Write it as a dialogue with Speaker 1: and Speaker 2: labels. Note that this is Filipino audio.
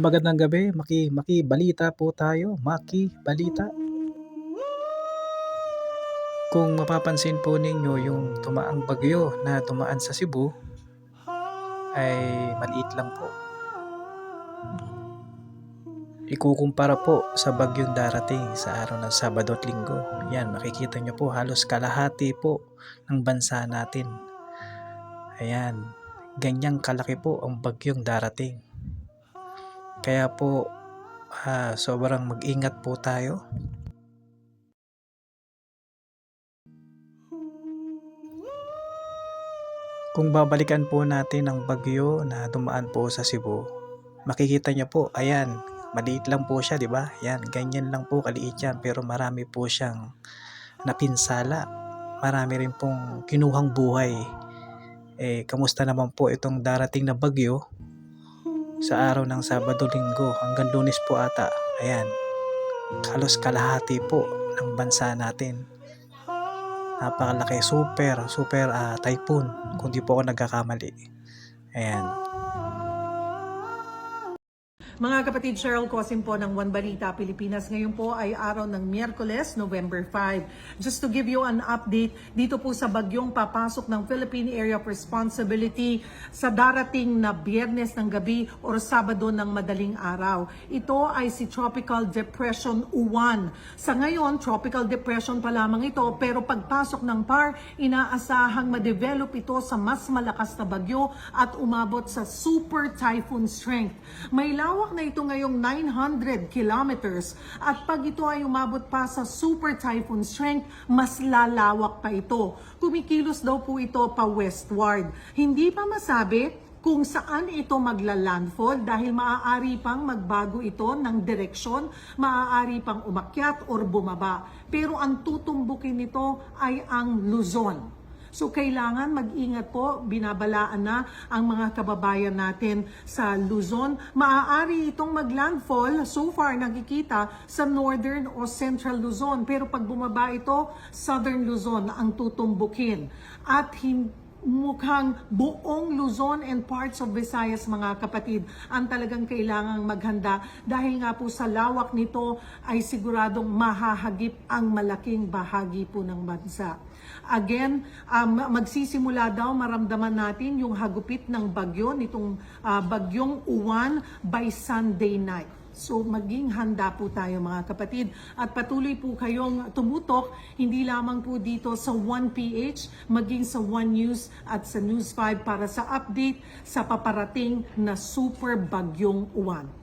Speaker 1: Magandang gabi, makibalita po tayo, makibalita. Kung mapapansin po ninyo yung tumaang bagyo na dumaan sa Cebu ay maliit lang po. Ikukumpara po sa bagyong darating sa araw ng Sabado at Linggo. Yan, makikita nyo po halos kalahati po ng bansa natin. Ayan, ganyang kalaki po ang bagyong darating. Kaya po sobrang mag-ingat po tayo. Kung babalikan po natin ang bagyo na dumaan po sa Cebu, makikita niyo po, ayan, maliit lang po siya, di ba? Yan, ganyan lang po kaliit yan, pero marami po siyang napinsala. Marami rin pong kinuhang buhay. Kamusta naman po itong darating na bagyo sa araw ng Sabado, Linggo hanggang Lunes po ata? Ayan, halos kalahati po ng bansa natin. Napakalaki, super typhoon kung di po ako nagkakamali. Ayan.
Speaker 2: Mga kapatid, Cheryl Cosim po ng One Balita Pilipinas. Ngayon po ay araw ng Miyerkules, November 5. Just to give you an update, dito po sa bagyong papasok ng Philippine Area of Responsibility sa darating na Biyernes ng gabi o Sabado ng madaling araw. Ito ay si Tropical Depression Uwan. Sa ngayon, Tropical Depression pa lamang ito, pero pagpasok ng PAR, inaasahang ma-develop ito sa mas malakas na bagyo at umabot sa super typhoon strength. May lawak na ito ngayong 900 kilometers at pag ito ay umabot pa sa super typhoon strength, mas lalawak pa ito. Kumikilos daw po ito pa westward. Hindi pa masabi kung saan ito magla-landfall dahil maaari pang magbago ito ng direksyon, maaari pang umakyat or bumaba. Pero ang tutumbukin nito ay ang Luzon. So kailangan mag-ingat po, binabalaan na ang mga kababayan natin sa Luzon. Maaari itong maglandfall, so far nakikita sa northern o central Luzon. Pero pag bumaba ito, southern Luzon ang tutumbukin. At mukhang buong Luzon and parts of Visayas, mga kapatid, ang talagang kailangang maghanda dahil nga po sa lawak nito ay siguradong mahahagip ang malaking bahagi po ng bansa. Again, magsisimula daw maramdaman natin yung hagupit ng bagyo, nitong bagyong Uwan by Sunday night. So maging handa po tayo, mga kapatid, at patuloy po kayong tumutok hindi lamang po dito sa 1PH, maging sa One News at sa News 5 para sa update sa paparating na super bagyong Uwan.